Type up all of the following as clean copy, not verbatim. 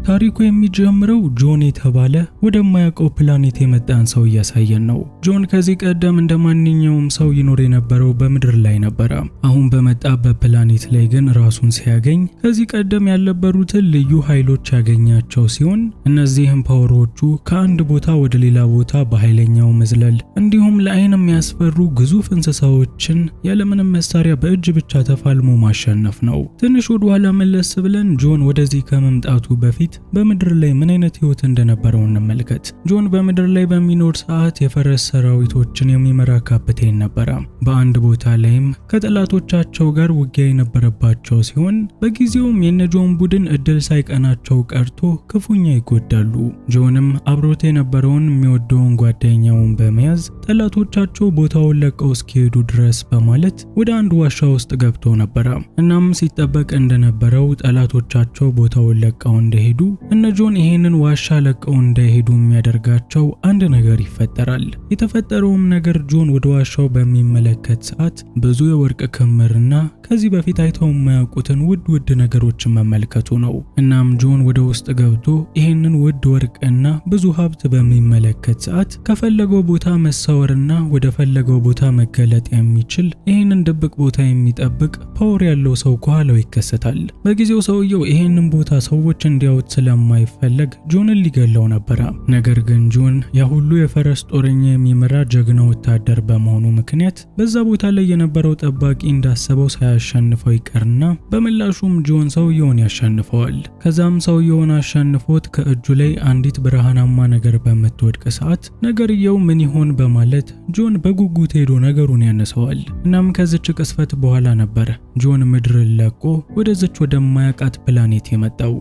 ታሪኩ የሚጀምረው ጆን የተባለ ወደማያውቀው ፕላኔት የመጣን ሰው እያሳየን ነው። ጆን ከዚህ ቀደም እንደማንኛውም ሰው ይኖር የነበረው በምድር ላይ ነበረ። አሁን በመጣበት ፕላኔት ላይ ግን ራሱን ሲያገኝ ከዚህ ቀደም ያልነበሩትን ልዩ ኃይሎች ያገኛቸው ሲሆን እነዚህም ፓወሮቹ ከአንድ ቦታ ወደ ሌላ ቦታ በኃይለኛው መዝለል እንዲሁም ለዓይን የሚያስፈሩ ግዙፍ እንስሳዎችን ያለምንም መሳሪያ በእጅ ብቻ ተፋልሞ ማሸነፍ ነው። ትንሽ ወደ ኋላ መለስ ብለን ጆን ወደዚህ ከመምጣቱ በፊት በምድር ላይ ምን አይነት ህይወት እንደነበረው እንመልከት። ጆን በምድር ላይ በሚኖር ሰዓት የፈረስ ሰራዊቶችን የሚመራ ካፕቴን ነበረ። በአንድ ቦታ ላይም ከጠላቶቻቸው ጋር ውጊያ የነበረባቸው ሲሆን በጊዜውም የነጆን ቡድን እድል ሳይቀናቸው ቀርቶ ክፉኛ ይጎዳሉ። ጆንም አብሮት የነበረውን የሚወደውን ጓደኛውን በመያዝ ጠላቶቻቸው ቦታውን ለቀው እስኪሄዱ ድረስ በማለት ወደ አንድ ዋሻ ውስጥ ገብቶ ነበረ። እናም ሲጠበቅ እንደነበረው ጠላቶቻቸው ቦታውን ለቀው እንደሄዱ እነ ጆን ይሄንን ዋሻ ለቀው እንዳይሄዱ የሚያደርጋቸው አንድ ነገር ይፈጠራል። የተፈጠረውም ነገር ጆን ወደ ዋሻው በሚመለከት ሰዓት ብዙ የወርቅ ክምርና ከዚህ በፊት አይተው የማያውቁትን ውድ ነገሮችን መመልከቱ ነው። እናም ጆን ወደ ውስጥ ገብቶ ይሄንን ውድ ወርቅና ብዙ ሀብት በሚመለከት ሰዓት ከፈለገው ቦታ መሰወርና ወደ ፈለገው ቦታ መገለጥ የሚችል ይሄንን ድብቅ ቦታ የሚጠብቅ ፓወር ያለው ሰው ከኋላው ይከሰታል። በጊዜው ሰውየው ይሄንን ቦታ ሰዎች እንዲያዩት ስለማይፈልግ ጆንን ሊገለው ነበረ። ነገር ግን ጆን ያ ሁሉ የፈረስ ጦረኛ የሚመራ ጀግና ወታደር በመሆኑ ምክንያት በዛ ቦታ ላይ የነበረው ጠባቂ እንዳሰበው ሳያሸንፈው ይቀርና በምላሹም ጆን ሰውየውን ያሸንፈዋል። ከዛም ሰውየውን አሸንፎት ከእጁ ላይ አንዲት ብርሃናማ ነገር በምትወድቅ ሰዓት ነገርየው ምን ይሆን በማለት ጆን በጉጉት ሄዶ ነገሩን ያነሰዋል። እናም ከዚች ቅስፈት በኋላ ነበር ጆን ምድርን ለቆ ወደዚች ወደማያውቃት ፕላኔት የመጣው።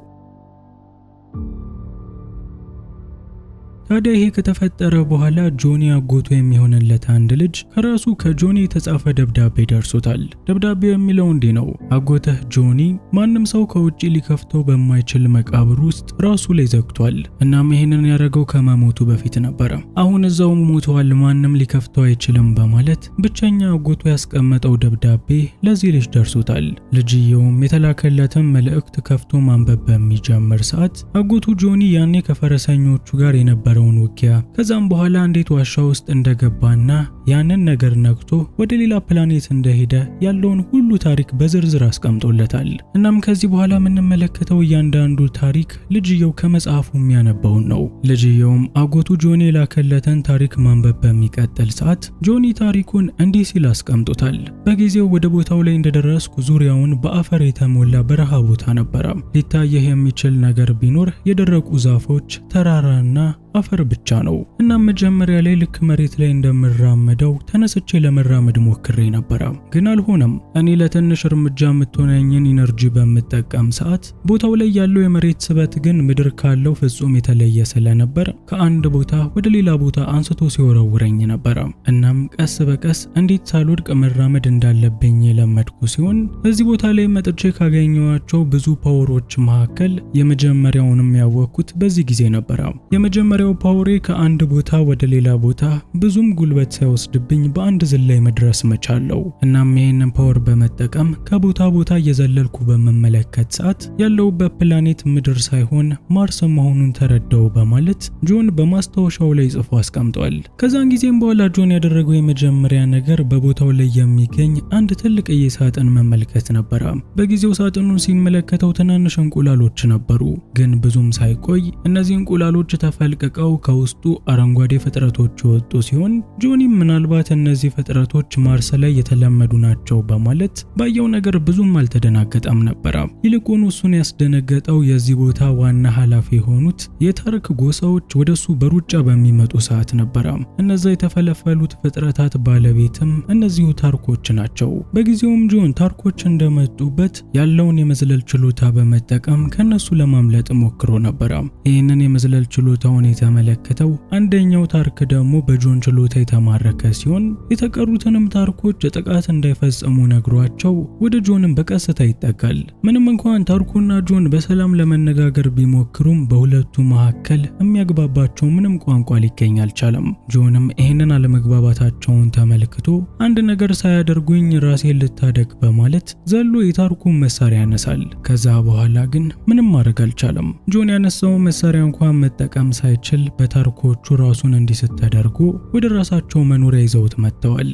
ታዲያ ይሄ ከተፈጠረ በኋላ ጆኒ አጎቱ የሚሆንለት አንድ ልጅ ከራሱ ከጆኒ የተጻፈ ደብዳቤ ደርሶታል። ደብዳቤው የሚለው እንዲህ ነው። አጎትህ ጆኒ ማንም ሰው ከውጪ ሊከፍተው በማይችል መቃብር ውስጥ ራሱ ላይ ዘግቷል። እናም ይሄንን ያደረገው ከመሞቱ በፊት ነበረ። አሁን እዛው ሞቷል፣ ማንም ሊከፍተው አይችልም በማለት ብቸኛ አጎቱ ያስቀመጠው ደብዳቤ ለዚህ ልጅ ደርሶታል። ልጅየውም የተላከለትን መልእክት ከፍቶ ማንበብ በሚጀምር ሰዓት አጎቱ ጆኒ ያኔ ከፈረሰኞቹ ጋር የነበረ ውጊያ ከዛም በኋላ እንዴት ዋሻ ውስጥ እንደገባና ያንን ነገር ነክቶ ወደ ሌላ ፕላኔት እንደሄደ ያለውን ሁሉ ታሪክ በዝርዝር አስቀምጦለታል። እናም ከዚህ በኋላ የምንመለከተው እያንዳንዱ ታሪክ ልጅየው ከመጽሐፉ የሚያነባውን ነው። ልጅየውም አጎቱ ጆኒ የላከለትን ታሪክ ማንበብ በሚቀጥል ሰዓት ጆኒ ታሪኩን እንዲህ ሲል አስቀምጦታል። በጊዜው ወደ ቦታው ላይ እንደደረስኩ ዙሪያውን በአፈር የተሞላ በረሃ ቦታ ነበረ። ሊታየህ የሚችል ነገር ቢኖር የደረቁ ዛፎች፣ ተራራና አፈር ብቻ ነው። እናም መጀመሪያ ላይ ልክ መሬት ላይ እንደምራመደው ተነስቼ ለመራመድ ሞክሬ ነበር፣ ግን አልሆነም። እኔ ለትንሽ እርምጃ የምትሆነኝን ኢነርጂ በመጠቀም ሰዓት ቦታው ላይ ያለው የመሬት ስበት ግን ምድር ካለው ፍጹም የተለየ ስለነበር ከአንድ ቦታ ወደ ሌላ ቦታ አንስቶ ሲወረውረኝ ነበር። እናም ቀስ በቀስ እንዴት ሳልወድቅ መራመድ እንዳለብኝ የለመድኩ ሲሆን እዚህ ቦታ ላይ መጥቼ ካገኘኋቸው ብዙ ፓወሮች መካከል የመጀመሪያውንም ያወቅኩት በዚህ ጊዜ ነበር። የመጀመሪያው ፓወሬ ከአንድ ቦታ ወደ ሌላ ቦታ ብዙም ጉልበት ሳይወስድብኝ በአንድ ዝላይ መድረስ መቻለው። እናም ይሄንን ፓወር በመጠቀም ከቦታ ቦታ እየዘለልኩ በመመለከት ሰዓት ያለውበት ፕላኔት ምድር ሳይሆን ማርስ መሆኑን ተረዳው በማለት ጆን በማስታወሻው ላይ ጽፎ አስቀምጧል። ከዛን ጊዜም በኋላ ጆን ያደረገው የመጀመሪያ ነገር በቦታው ላይ የሚገኝ አንድ ትልቅ ሳጥን መመልከት ነበር። በጊዜው ሳጥኑን ሲመለከተው ትናንሽ እንቁላሎች ነበሩ፣ ግን ብዙም ሳይቆይ እነዚህ እንቁላሎች ተፈልቀው ከውስጡ አረንጓዴ ፍጥረቶች የወጡ ሲሆን ጆኒም ምናልባት እነዚህ ፍጥረቶች ማርስ ላይ የተለመዱ ናቸው በማለት ባየው ነገር ብዙም አልተደናገጠም ነበር። ይልቁኑ እሱን ያስደነገጠው የዚህ ቦታ ዋና ኃላፊ የሆኑት የታርክ ጎሳዎች ወደሱ በሩጫ በሚመጡ ሰዓት ነበር። እነዛ የተፈለፈሉት ፍጥረታት ባለቤትም እነዚሁ ታርኮች ናቸው። በጊዜውም ጆን ታርኮች እንደመጡበት ያለውን የመዝለል ችሎታ በመጠቀም ከነሱ ለማምለጥ ሞክሮ ነበር። ይህንን የመዝለል ችሎታውን የተመለከተው አንደኛው ታርክ ደግሞ በጆን ችሎታ የተማረከ የተላከ ሲሆን የተቀሩትንም ታርኮች ጥቃት እንዳይፈጽሙ ነግሯቸው ወደ ጆንም በቀስታ ይጠጋል። ምንም እንኳን ታርኩና ጆን በሰላም ለመነጋገር ቢሞክሩም በሁለቱ መካከል የሚያግባባቸው ምንም ቋንቋ ሊገኝ አልቻለም። ጆንም ይህንን አለመግባባታቸውን ተመልክቶ አንድ ነገር ሳያደርጉኝ ራሴን ልታደግ በማለት ዘሎ የታርኩን መሳሪያ ያነሳል። ከዛ በኋላ ግን ምንም ማድረግ አልቻለም። ጆን ያነሳው መሳሪያ እንኳን መጠቀም ሳይችል በታርኮቹ ራሱን እንዲስት ተደርጎ ወደ ራሳቸው መኖሪያ ይዘውት መጥተዋል።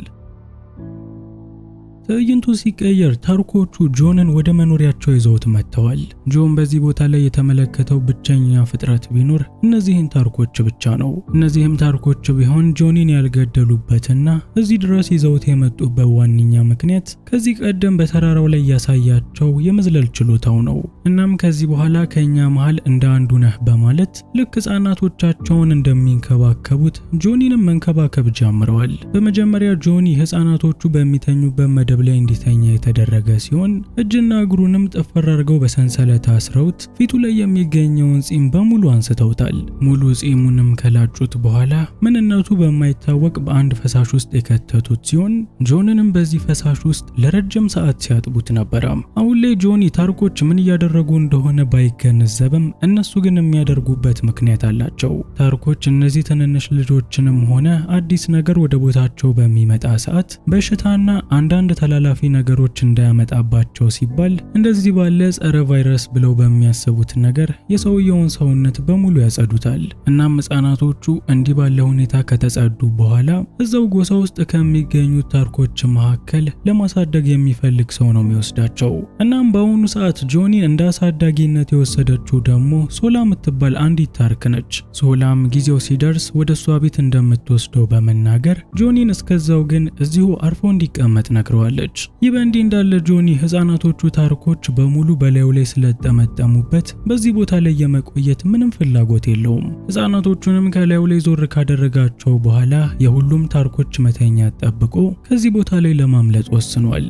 ትዕይንቱ ሲቀየር ታርኮቹ ጆንን ወደ መኖሪያቸው ይዘውት መጥተዋል። ጆን በዚህ ቦታ ላይ የተመለከተው ብቸኛ ፍጥረት ቢኖር እነዚህን ታርኮች ብቻ ነው። እነዚህም ታርኮች ቢሆን ጆኒን ያልገደሉበትና እዚህ ድረስ ይዘውት የመጡበት ዋነኛ ምክንያት ከዚህ ቀደም በተራራው ላይ ያሳያቸው የመዝለል ችሎታው ነው። እናም ከዚህ በኋላ ከኛ መሃል እንደ አንዱ ነህ በማለት ልክ ህፃናቶቻቸውን እንደሚንከባከቡት ጆኒንም መንከባከብ ጀምረዋል። በመጀመሪያ ጆኒ ህፃናቶቹ በሚተኙበት መደብ ላይ እንዲተኛ የተደረገ ሲሆን እጅና እግሩንም ጥፍር አድርገው በሰንሰለት አስረውት ፊቱ ላይ የሚገኘውን ጺም በሙሉ አንስተውታል። ሙሉ ጺሙንም ከላጩት በኋላ ምንነቱ በማይታወቅ በአንድ ፈሳሽ ውስጥ የከተቱት ሲሆን ጆንንም በዚህ ፈሳሽ ውስጥ ለረጅም ሰዓት ሲያጥቡት ነበር። አሁን ላይ ጆኒ ታርኮች ምን እያደረጉ እንደሆነ ባይገነዘብም እነሱ ግን የሚያደርጉበት ምክንያት አላቸው። ታርኮች እነዚህ ትንንሽ ልጆችንም ሆነ አዲስ ነገር ወደ ቦታቸው በሚመጣ ሰዓት በሽታና አንዳንድ ተላላፊ ነገሮች እንዳያመጣባቸው ሲባል እንደዚህ ባለ ጸረ ቫይረስ ብለው በሚያስቡት ነገር የሰውየውን ሰውነት በሙሉ ያጸዱታል። እናም ህፃናቶቹ እንዲህ ባለ ሁኔታ ከተጸዱ በኋላ እዛው ጎሳ ውስጥ ከሚገኙት ታርኮች መካከል ለማሳደግ የሚፈልግ ሰው ነው የሚወስዳቸው። እናም በአሁኑ ሰዓት ጆኒን እንደ አሳዳጊነት የወሰደችው ደግሞ ሶላ የምትባል አንዲት ታርክ ነች። ሶላም ጊዜው ሲደርስ ወደ እሷ ቤት እንደምትወስደው በመናገር ጆኒን እስከዛው ግን እዚሁ አርፎ እንዲቀመጥ ነግረዋል። ይህ በእንዲህ እንዳለ ጆኒ ህፃናቶቹ ታርኮች በሙሉ በላዩ ላይ ስለተጠመጠሙበት በዚህ ቦታ ላይ የመቆየት ምንም ፍላጎት የለውም። ህፃናቶቹንም ከላዩ ላይ ዞር ካደረጋቸው በኋላ የሁሉም ታርኮች መተኛት ጠብቆ ከዚህ ቦታ ላይ ለማምለጥ ወስኗል።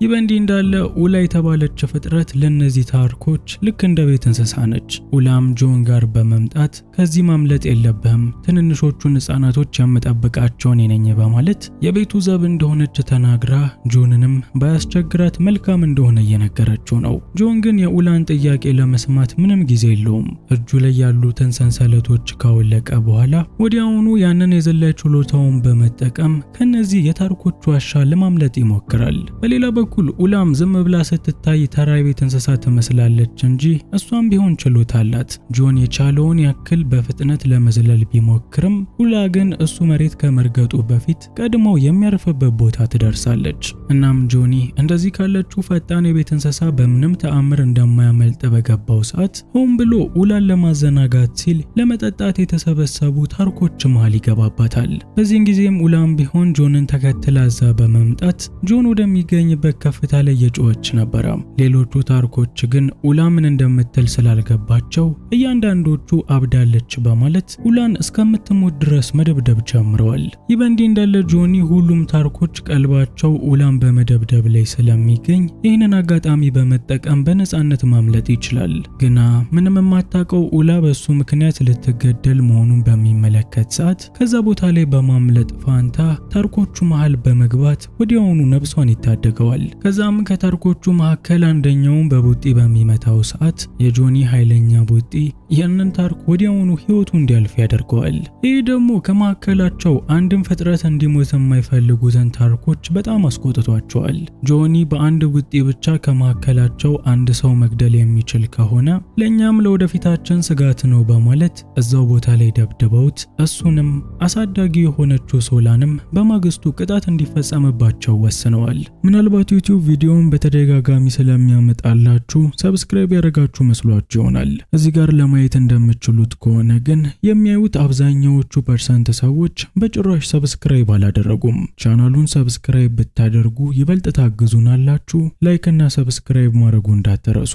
ይህ በእንዲህ እንዳለ ኡላ የተባለች ፍጥረት ለነዚህ ታርኮች ልክ እንደ ቤት እንስሳ ነች። ኡላም ጆን ጋር በመምጣት ከዚህ ማምለጥ የለብህም፣ ትንንሾቹን ህፃናቶች የምጠብቃቸው እኔ ነኝ በማለት የቤቱ ዘብ እንደሆነች ተናግራ ጆንንም ባያስቸግራት መልካም እንደሆነ እየነገረችው ነው። ጆን ግን የኡላን ጥያቄ ለመስማት ምንም ጊዜ የለውም። እጁ ላይ ያሉትን ሰንሰለቶች ካወለቀ በኋላ ወዲያውኑ ያንን የዘላይ ችሎታውን በመጠቀም ከነዚህ የታርኮች ዋሻ ለማምለጥ ይሞክራል። በሌላ በኩል ኡላም ዝም ብላ ስትታይ ተራ የቤት እንስሳ ትመስላለች እንጂ እሷም ቢሆን ችሎታ አላት። ጆን የቻለውን ያክል በፍጥነት ለመዝለል ቢሞክርም ኡላ ግን እሱ መሬት ከመርገጡ በፊት ቀድሞ የሚያርፍበት ቦታ ትደርሳለች። እናም ጆኒ እንደዚህ ካለችው ፈጣን የቤት እንስሳ በምንም ተአምር እንደማያመልጥ በገባው ሰዓት ሆን ብሎ ኡላን ለማዘናጋት ሲል ለመጠጣት የተሰበሰቡ ታርኮች መሃል ይገባባታል። በዚህን ጊዜም ኡላም ቢሆን ጆንን ተከትላ እዛ በመምጣት ጆን ወደሚገኝበት ከፍታ ላይ የጮኸች ነበር። ሌሎቹ ታርኮች ግን ኡላ ምን እንደምትል ስላልገባቸው እያንዳንዶቹ አብዳለች በማለት ኡላን እስከምትሞት ድረስ መደብደብ ጀምረዋል። ይህ በእንዲህ እንዳለ ጆኒ ሁሉም ታርኮች ቀልባቸው ኡላን በመደብደብ ላይ ስለሚገኝ ይህንን አጋጣሚ በመጠቀም በነፃነት ማምለጥ ይችላል። ግና ምንም የማታውቀው ኡላ በሱ ምክንያት ልትገደል መሆኑን በሚመለከት ሰዓት ከዛ ቦታ ላይ በማምለጥ ፋንታ ታርኮቹ መሃል በመግባት ወዲያውኑ ነፍሷን ይታደገዋል። ከዛም ከታርኮቹ መካከል አንደኛውን በቡጢ በሚመታው ሰዓት የጆኒ ኃይለኛ ቡጢ ያንን ታርክ ወዲያውኑ ህይወቱ እንዲያልፍ ያደርገዋል። ይህ ደግሞ ከመካከላቸው አንድም ፍጥረት እንዲሞት የማይፈልጉትን ታርኮች በጣም አስቆጥቷቸዋል። ጆኒ በአንድ ቡጢ ብቻ ከመካከላቸው አንድ ሰው መግደል የሚችል ከሆነ ለኛም ለወደፊታችን ስጋት ነው በማለት እዛው ቦታ ላይ ደብድበውት እሱንም አሳዳጊ የሆነችው ሶላንም በማግስቱ ቅጣት እንዲፈጸምባቸው ወስነዋል። ምናልባት ዩቲዩብ ቪዲዮውን በተደጋጋሚ ስለሚያመጣላችሁ ሰብስክራይብ ያደረጋችሁ መስሏችሁ ይሆናል። እዚህ ጋር ለማየት እንደምትችሉት ከሆነ ግን የሚያዩት አብዛኛዎቹ % ሰዎች በጭራሽ ሰብስክራይብ አላደረጉም። ቻናሉን ሰብስክራይብ ብታደርጉ ይበልጥ ታግዙናላችሁ። ላይክ እና ሰብስክራይብ ማድረጉ እንዳትረሱ።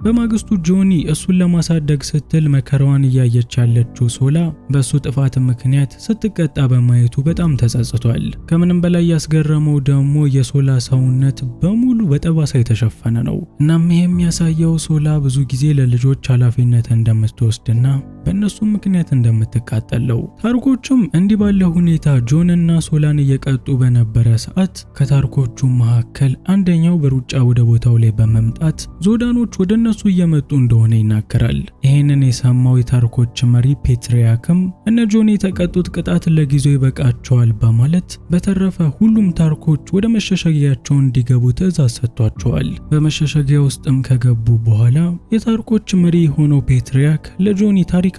በማግስቱ ጆኒ እሱን ለማሳደግ ስትል መከራዋን እያየች ያለችው ሶላ በሱ ጥፋት ምክንያት ስትቀጣ በማየቱ በጣም ተጸጽቷል። ከምንም በላይ ያስገረመው ደግሞ የሶላ ሰውነት በሙሉ በጠባሳ የተሸፈነ ነው። እናም ይሄ የሚያሳየው ሶላ ብዙ ጊዜ ለልጆች ኃላፊነት እንደምትወስድና በእነሱም ምክንያት እንደምትቃጠለው። ታርኮቹም እንዲህ ባለ ሁኔታ ጆንና ሶላን እየቀጡ በነበረ ሰዓት ከታርኮቹ መካከል አንደኛው በሩጫ ወደ ቦታው ላይ በመምጣት ዞዳኖች ወደ እነሱ እየመጡ እንደሆነ ይናገራል። ይህንን የሰማው የታርኮች መሪ ፔትሪያክም እነ ጆን የተቀጡት ቅጣት ለጊዜው ይበቃቸዋል በማለት በተረፈ ሁሉም ታርኮች ወደ መሸሸጊያቸው እንዲገቡ ትዕዛዝ ሰጥቷቸዋል። በመሸሸጊያ ውስጥም ከገቡ በኋላ የታርኮች መሪ የሆነው ፔትሪያክ ለጆኒ ታሪካቸውን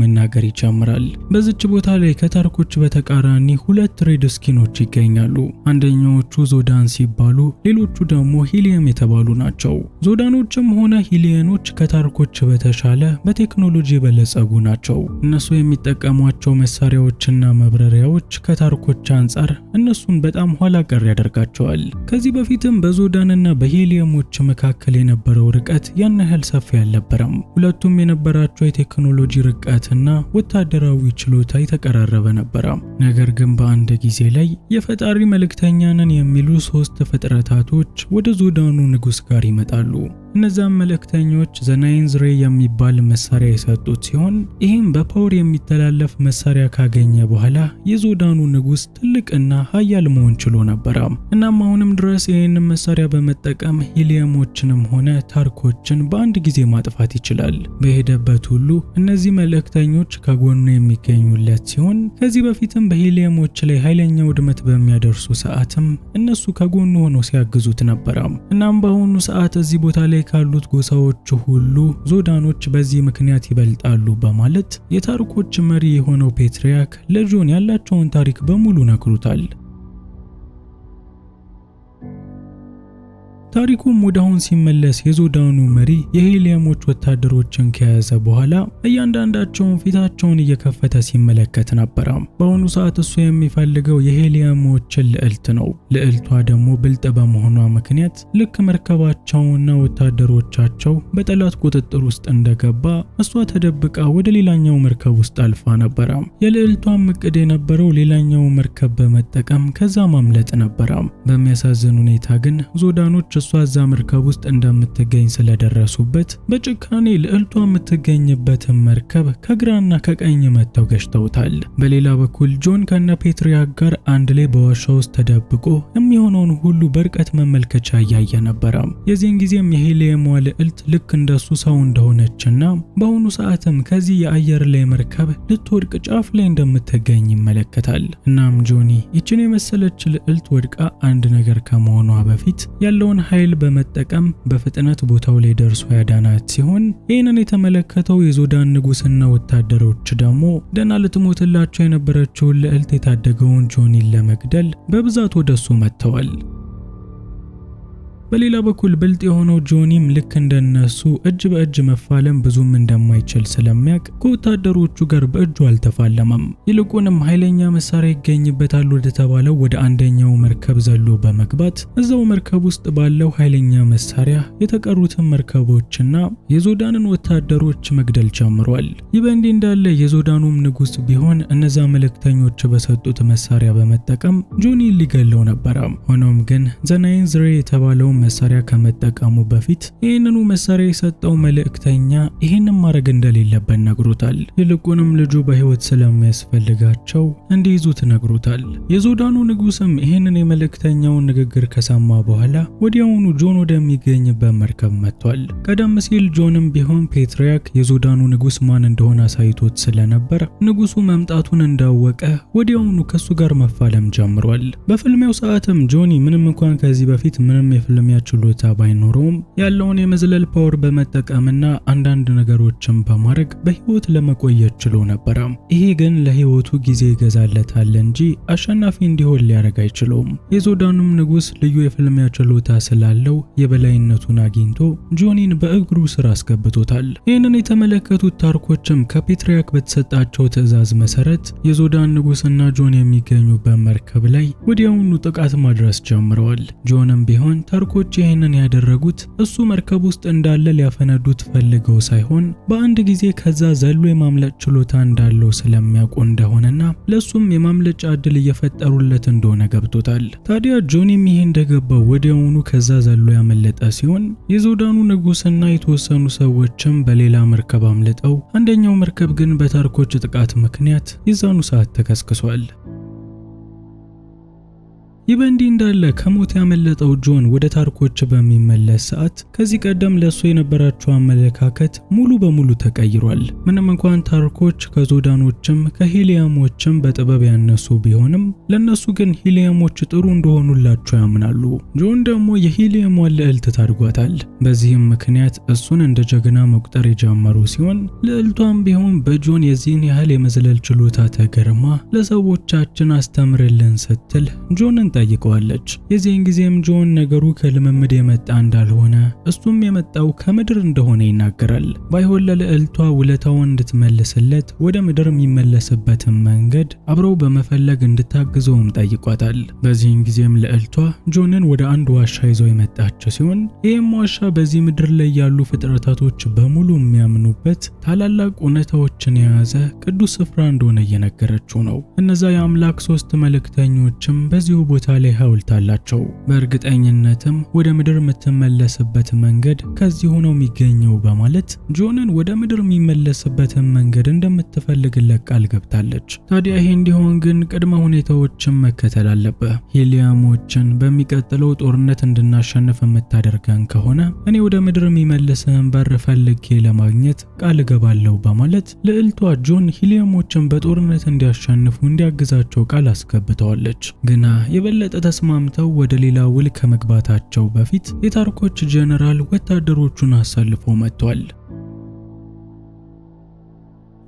መናገር ይጀምራል። በዚች ቦታ ላይ ከታርኮች በተቃራኒ ሁለት ሬድ ስኪኖች ይገኛሉ። አንደኛዎቹ ዞዳን ሲባሉ ሌሎቹ ደግሞ ሂሊየም የተባሉ ናቸው። ዞዳኖችም ሆነ ሂሊየኖች ከታርኮች በተሻለ በቴክኖሎጂ የበለጸጉ ናቸው። እነሱ የሚጠቀሟቸው መሳሪያዎችና መብረሪያዎች ከታርኮች አንጻር እነሱን በጣም ኋላ ቀር ያደርጋቸዋል። ከዚህ በፊትም በዞዳንና በሂሊየሞች መካከል የነበረው ርቀት ያን ያህል ሰፊ አልነበረም። ሁለቱም የነበራቸው የቴክኖሎጂ ርቀትና ወታደራዊ ችሎታ የተቀራረበ ነበረ። ነገር ግን በአንድ ጊዜ ላይ የፈጣሪ መልእክተኛ ነን የሚሉ 3 ፍጥረታቶች ወደ ዞዳኑ ንጉስ ጋር ይመጣሉ። እነዛም መልእክተኞች ዘናይንዝ ሬይ የሚባል መሳሪያ የሰጡት ሲሆን ይህም በፓወር የሚተላለፍ መሳሪያ ካገኘ በኋላ የዞዳኑ ንጉስ ትልቅና ኃያል መሆን ችሎ ነበር። እናም አሁንም ድረስ ይህንን መሳሪያ በመጠቀም ሂሊየሞችንም ሆነ ታርኮችን በአንድ ጊዜ ማጥፋት ይችላል። በሄደበት ሁሉ እነዚህ መልእክተኞች ከጎኑ የሚገኙለት ሲሆን ከዚህ በፊትም በሂሊየሞች ላይ ኃይለኛ ውድመት በሚያደርሱ ሰዓትም እነሱ ከጎኑ ሆነው ሲያግዙት ነበር። እናም በአሁኑ ሰዓት እዚህ ቦታ ላይ ካሉት ጎሳዎች ሁሉ ዞዳኖች በዚህ ምክንያት ይበልጣሉ በማለት የታርኮች መሪ የሆነው ፔትሪያክ ለጆን ያላቸውን ታሪክ በሙሉ ነግሩታል። ታሪኩም ወዳሁን ሲመለስ የዞዳኑ መሪ የሂሊየሞች ወታደሮችን ከያዘ በኋላ እያንዳንዳቸውን ፊታቸውን እየከፈተ ሲመለከት ነበር። በአሁኑ ሰዓት እሱ የሚፈልገው የሂሊየሞችን ልዕልት ነው። ልዕልቷ ደግሞ ብልጥ በመሆኗ ምክንያት ልክ መርከባቸውና ወታደሮቻቸው በጠላት ቁጥጥር ውስጥ እንደገባ እሷ ተደብቃ ወደ ሌላኛው መርከብ ውስጥ አልፋ ነበር። የልዕልቷም እቅድ የነበረው ሌላኛው መርከብ በመጠቀም ከዛ ማምለጥ ነበር። በሚያሳዝን ሁኔታ ግን ዞዳኖች እሷ እዛ መርከብ ውስጥ እንደምትገኝ ስለደረሱበት በጭካኔ ልዕልቷ የምትገኝበትን መርከብ ከግራና ከቀኝ መተው ገሽተውታል። በሌላ በኩል ጆን ከነ ፔትሪያክ ጋር አንድ ላይ በዋሻ ውስጥ ተደብቆ የሚሆነውን ሁሉ በርቀት መመልከቻ እያየ ነበር። የዚህን ጊዜም የሂሊየሟ ልዕልት ልክ እንደሱ ሰው እንደሆነችና በአሁኑ ሰዓትም ከዚህ የአየር ላይ መርከብ ልትወድቅ ጫፍ ላይ እንደምትገኝ ይመለከታል። እናም ጆኒ ይችን የመሰለች ልዕልት ወድቃ አንድ ነገር ከመሆኗ በፊት ያለውን ኃይል በመጠቀም በፍጥነት ቦታው ላይ ደርሶ ያዳናት ሲሆን ይህንን የተመለከተው የዞዳን ንጉስና ወታደሮች ደግሞ ደና ልትሞትላቸው የነበረችውን ልዕልት የታደገውን ጆኒን ለመግደል በብዛት ወደሱ መጥተዋል። በሌላ በኩል ብልጥ የሆነው ጆኒም ልክ እንደነሱ እጅ በእጅ መፋለም ብዙም እንደማይችል ስለሚያውቅ ከወታደሮቹ ጋር በእጁ አልተፋለመም። ይልቁንም ኃይለኛ መሳሪያ ይገኝበታል ወደ ተባለው ወደ አንደኛው መርከብ ዘሎ በመግባት እዛው መርከብ ውስጥ ባለው ኃይለኛ መሳሪያ የተቀሩትን መርከቦችና የዞዳንን ወታደሮች መግደል ጀምሯል። ይህ በእንዲህ እንዳለ የዞዳኑም ንጉስ ቢሆን እነዛ መልእክተኞች በሰጡት መሳሪያ በመጠቀም ጆኒን ሊገለው ነበር። ሆኖም ግን ዘናይንዝ ሬይ የተባለው መሳሪያ ከመጠቀሙ በፊት ይህንኑ መሳሪያ የሰጠው መልእክተኛ ይህንን ማድረግ እንደሌለበት ነግሮታል። ይልቁንም ልጁ በህይወት ስለሚያስፈልጋቸው እንዲይዙት ነግሮታል። የዞዳኑ ንጉስም ይህንን የመልእክተኛውን ንግግር ከሰማ በኋላ ወዲያውኑ ጆን ወደሚገኝበት መርከብ መጥቷል። ቀደም ሲል ጆንም ቢሆን ፔትሪያክ የዞዳኑ ንጉስ ማን እንደሆነ አሳይቶት ስለነበር ንጉሱ መምጣቱን እንዳወቀ ወዲያውኑ ከሱ ጋር መፋለም ጀምሯል። በፍልሚያው ሰዓትም ጆኒ ምንም እንኳን ከዚህ በፊት ምንም የፍልሚያ ችሎታ ባይኖረውም ያለውን የመዝለል ፓወር በመጠቀምና አንዳንድ ነገሮችን በማድረግ በህይወት ለመቆየት ችሎ ነበር። ይሄ ግን ለህይወቱ ጊዜ ይገዛለታል እንጂ አሸናፊ እንዲሆን ሊያደርግ አይችልም። የዞዳኑም ንጉስ ልዩ የፍልሚያ ችሎታ ስላለው የበላይነቱን አግኝቶ ጆኒን በእግሩ ስር አስገብቶታል። ይህንን የተመለከቱት ታርኮችም ከፔትሪያክ በተሰጣቸው ትዕዛዝ መሰረት የዞዳን ንጉስና ጆን የሚገኙበት መርከብ ላይ ወዲያውኑ ጥቃት ማድረስ ጀምረዋል። ጆንም ቢሆን ታርኮ ታርኮች ይህንን ያደረጉት እሱ መርከብ ውስጥ እንዳለ ሊያፈነዱት ፈልገው ሳይሆን በአንድ ጊዜ ከዛ ዘሎ የማምለጥ ችሎታ እንዳለው ስለሚያውቁ እንደሆነና ለሱም የማምለጫ ዕድል እየፈጠሩለት እንደሆነ ገብቶታል። ታዲያ ጆኒም ይሄ እንደገባው ወዲያውኑ ከዛ ዘሎ ያመለጠ ሲሆን የዞዳኑ ንጉስና የተወሰኑ ሰዎችም በሌላ መርከብ አምልጠው፣ አንደኛው መርከብ ግን በታርኮች ጥቃት ምክንያት የዛኑ ሰዓት ተከስክሷል። ይህ በእንዲህ እንዳለ ከሞት ያመለጠው ጆን ወደ ታርኮች በሚመለስ ሰዓት ከዚህ ቀደም ለሱ የነበራቸው አመለካከት ሙሉ በሙሉ ተቀይሯል። ምንም እንኳን ታርኮች ከዞዳኖችም ከሂሊያሞችም በጥበብ ያነሱ ቢሆንም ለነሱ ግን ሂሊያሞች ጥሩ እንደሆኑላቸው ያምናሉ። ጆን ደግሞ የሂሊያሟን ልዕልት ታድጓታል። በዚህም ምክንያት እሱን እንደ ጀግና መቁጠር የጀመሩ ሲሆን ልዕልቷም ቢሆን በጆን የዚህን ያህል የመዝለል ችሎታ ተገርማ ለሰዎቻችን አስተምርልን ስትል ጆንን ጠይቀዋለች። የዚህን ጊዜም ጆን ነገሩ ከልምምድ የመጣ እንዳልሆነ እሱም የመጣው ከምድር እንደሆነ ይናገራል። ባይሆን ለልዕልቷ ውለታውን እንድትመልስለት ወደ ምድር የሚመለስበትን መንገድ አብረው በመፈለግ እንድታግዘውም ጠይቋታል። በዚህን ጊዜም ልዕልቷ ጆንን ወደ አንድ ዋሻ ይዘው የመጣች ሲሆን ይህም ዋሻ በዚህ ምድር ላይ ያሉ ፍጥረታቶች በሙሉ የሚያምኑበት ታላላቅ እውነታዎችን የያዘ ቅዱስ ስፍራ እንደሆነ እየነገረችው ነው። እነዛ የአምላክ 3 መልእክተኞችም በዚሁ ቦታ ላይ ሐውልት አላቸው። በእርግጠኝነትም ወደ ምድር የምትመለስበት መንገድ ከዚህ ሆኖ የሚገኘው በማለት ጆንን ወደ ምድር የሚመለስበትን መንገድ እንደምትፈልግለት ቃል ገብታለች። ታዲያ ይሄ እንዲሆን ግን ቅድመ ሁኔታዎችን መከተል አለበት። ሂሊያሞችን በሚቀጥለው ጦርነት እንድናሸንፍ የምታደርገን ከሆነ እኔ ወደ ምድር የሚመልስህን በር ፈልጌ ለማግኘት ቃል እገባለሁ በማለት ልዕልቷ ጆን ሂሊያሞችን በጦርነት እንዲያሸንፉ እንዲያግዛቸው ቃል አስገብተዋለች። ግና የበለጠ ተስማምተው ወደ ሌላ ውል ከመግባታቸው በፊት የታርኮች ጄኔራል ወታደሮቹን አሰልፎ መጥቷል።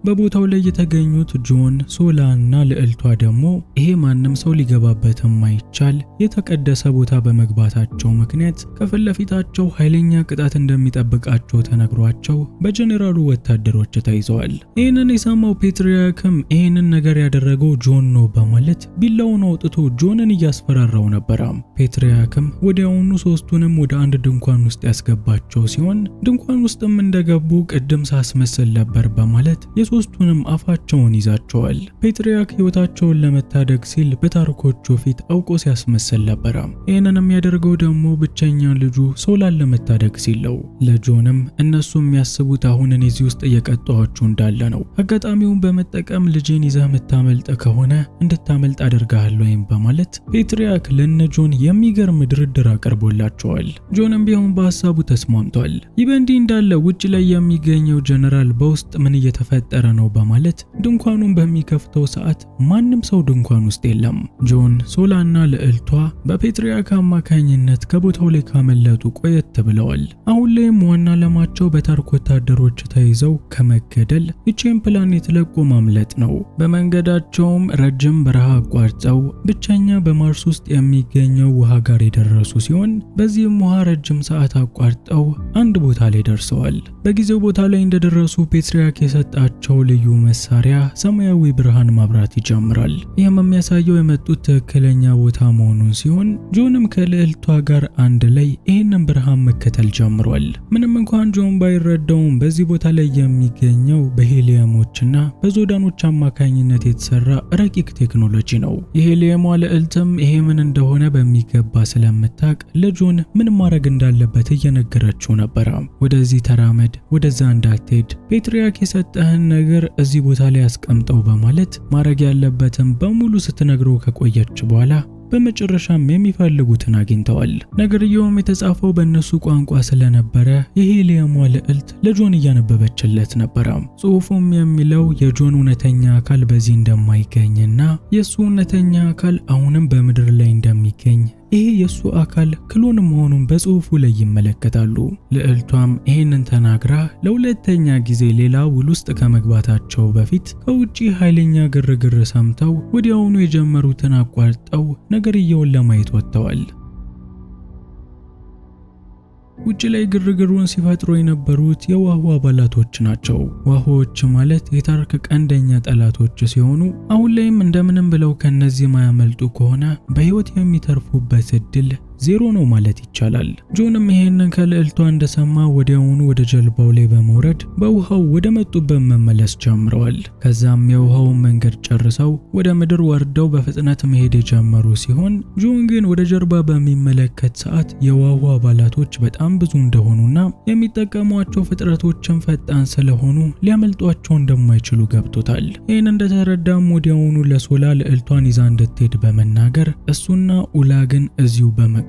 በቦታው ላይ የተገኙት ጆን፣ ሶላ እና ልዕልቷ ደግሞ ይሄ ማንም ሰው ሊገባበት የማይቻል የተቀደሰ ቦታ በመግባታቸው ምክንያት ከፊት ለፊታቸው ኃይለኛ ቅጣት እንደሚጠብቃቸው ተነግሯቸው በጄኔራሉ ወታደሮች ተይዘዋል። ይህንን የሰማው ፔትሪያክም ይህንን ነገር ያደረገው ጆን ነው በማለት ቢላውን አውጥቶ ጆንን እያስፈራራው ነበረ። ፔትሪያክም ወዲያውኑ ሶስቱንም ወደ አንድ ድንኳን ውስጥ ያስገባቸው ሲሆን ድንኳን ውስጥም እንደገቡ ቅድም ሳስመስል ነበር በማለት ሶስቱንም አፋቸውን ይዛቸዋል። ፔትሪያክ ህይወታቸውን ለመታደግ ሲል በታርኮቹ ፊት አውቆ ሲያስመስል ነበር። ይህንንም ያደርገው ደግሞ ብቸኛ ልጁ ሶላን ለመታደግ ሲል ነው። ለጆንም እነሱ የሚያስቡት አሁን እኔ እዚህ ውስጥ እየቀጣኋችሁ እንዳለ ነው። አጋጣሚውን በመጠቀም ልጄን ይዘህ የምታመልጥ ከሆነ እንድታመልጥ አደርጋለሁም በማለት ፔትሪያክ ለነጆን የሚገርም ድርድር አቀርቦላቸዋል። ጆንም ቢሆን በሐሳቡ ተስማምቷል። ይህ በእንዲህ እንዳለ ውጭ ላይ የሚገኘው ጄኔራል በውስጥ ምን እየተፈጠረ ነው በማለት ድንኳኑን በሚከፍተው ሰዓት ማንም ሰው ድንኳን ውስጥ የለም። ጆን፣ ሶላና ልዕልቷ በፔትሪያክ አማካኝነት ከቦታው ላይ ካመለጡ ቆየት ብለዋል። አሁን ላይም ዋና ዓላማቸው በታርክ ወታደሮች ተይዘው ከመገደል ይህችን ፕላኔት ለቆ ማምለጥ ነው። በመንገዳቸውም ረጅም በረሃ አቋርጠው ብቸኛ በማርስ ውስጥ የሚገኘው ውሃ ጋር የደረሱ ሲሆን በዚህም ውሃ ረጅም ሰዓት አቋርጠው አንድ ቦታ ላይ ደርሰዋል። በጊዜው ቦታ ላይ እንደደረሱ ፔትሪያክ የሰጣቸው ልዩ መሳሪያ ሰማያዊ ብርሃን ማብራት ይጀምራል። ይህም የሚያሳየው የመጡት ትክክለኛ ቦታ መሆኑን ሲሆን ጆንም ከልዕልቷ ጋር አንድ ላይ ይህንን ብርሃን መከተል ጀምሯል። ምንም እንኳን ጆን ባይረዳውም በዚህ ቦታ ላይ የሚገኘው በሂሊያሞችና በዞዳኖች አማካኝነት የተሰራ ረቂቅ ቴክኖሎጂ ነው። የሂሊያሟ ልዕልትም ይሄ ምን እንደሆነ በሚገባ ስለምታቅ ለጆን ምን ማድረግ እንዳለበት እየነገረችው ነበር። ወደዚህ ተራመድ፣ ወደዛ እንዳትሄድ፣ ፔትሪያክ የሰጠህን ነገር እዚህ ቦታ ላይ አስቀምጠው በማለት ማድረግ ያለበትን በሙሉ ስትነግረው ከቆየች በኋላ በመጨረሻም የሚፈልጉትን አግኝተዋል። ነገርየውም የተጻፈው በእነሱ ቋንቋ ስለነበረ የሂሊያሟ ልዕልት ለጆን እያነበበችለት ነበረ። ጽሑፉም የሚለው የጆን እውነተኛ አካል በዚህ እንደማይገኝና የሱ እውነተኛ አካል አሁንም በምድር ላይ እንደሚገኝ ይሄ የሱ አካል ክሎን መሆኑን በጽሑፉ ላይ ይመለከታሉ። ልዕልቷም ይሄንን ተናግራ ለሁለተኛ ጊዜ ሌላ ውል ውስጥ ከመግባታቸው በፊት ከውጪ ኃይለኛ ግርግር ሰምተው ወዲያውኑ የጀመሩትን አቋርጠው ነገርየውን ለማየት ወጥተዋል። ውጭ ላይ ግርግሩን ሲፈጥሩ የነበሩት የዋሁ አባላቶች ናቸው። ዋሆዎች ማለት የታርክ ቀንደኛ ጠላቶች ሲሆኑ አሁን ላይም እንደምንም ብለው ከነዚህ ማያመልጡ ከሆነ በህይወት የሚተርፉበት እድል ዜሮ ነው ማለት ይቻላል። ጆንም ይሄንን ከልዕልቷ እንደሰማ ወዲያውኑ ወደ ጀልባው ላይ በመውረድ በውሃው ወደ መጡበት መመለስ ጀምረዋል። ከዛም የውሃውን መንገድ ጨርሰው ወደ ምድር ወርደው በፍጥነት መሄድ የጀመሩ ሲሆን ጆን ግን ወደ ጀርባ በሚመለከት ሰዓት የውሃው አባላቶች በጣም ብዙ እንደሆኑና የሚጠቀሟቸው ፍጥረቶችን ፈጣን ስለሆኑ ሊያመልጧቸው እንደማይችሉ ገብቶታል። ይህን እንደተረዳም ወዲያውኑ ለሶላ ልዕልቷን ይዛ እንድትሄድ በመናገር እሱና ኡላ ግን እዚሁ በመቅረት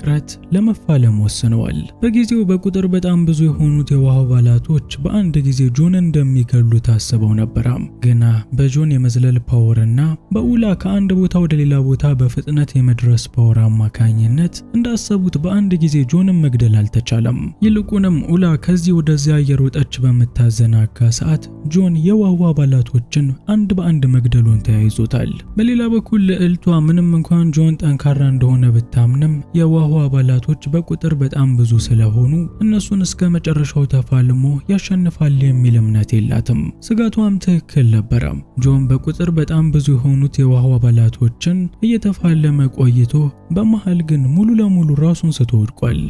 ለመፋለም ወስነዋል። በጊዜው በቁጥር በጣም ብዙ የሆኑት የውሃው አባላቶች በአንድ ጊዜ ጆን እንደሚገሉ ታስበው ነበረ። ግና በጆን የመዝለል ፓወርና በኡላ ከአንድ ቦታ ወደ ሌላ ቦታ በፍጥነት የመድረስ ፓወር አማካኝነት እንዳሰቡት በአንድ ጊዜ ጆንን መግደል አልተቻለም። ይልቁንም ኡላ ከዚህ ወደዚያ እየሮጠች በምታዘናጋ ሰዓት ጆን የውሃው አባላቶችን አንድ በአንድ መግደሉን ተያይዞታል። በሌላ በኩል ልዕልቷ ምንም እንኳን ጆን ጠንካራ እንደሆነ ብታምንም የውሃው አባላቶች በቁጥር በጣም ብዙ ስለሆኑ እነሱን እስከ መጨረሻው ተፋልሞ ያሸንፋል የሚል እምነት የላትም። ስጋቷም ትክክል ነበረ። ጆን በቁጥር በጣም ብዙ የሆኑት የውሃው አባላቶችን እየተፋለመ ቆይቶ በመሃል ግን ሙሉ ለሙሉ ራሱን ስቶ ወድቋል።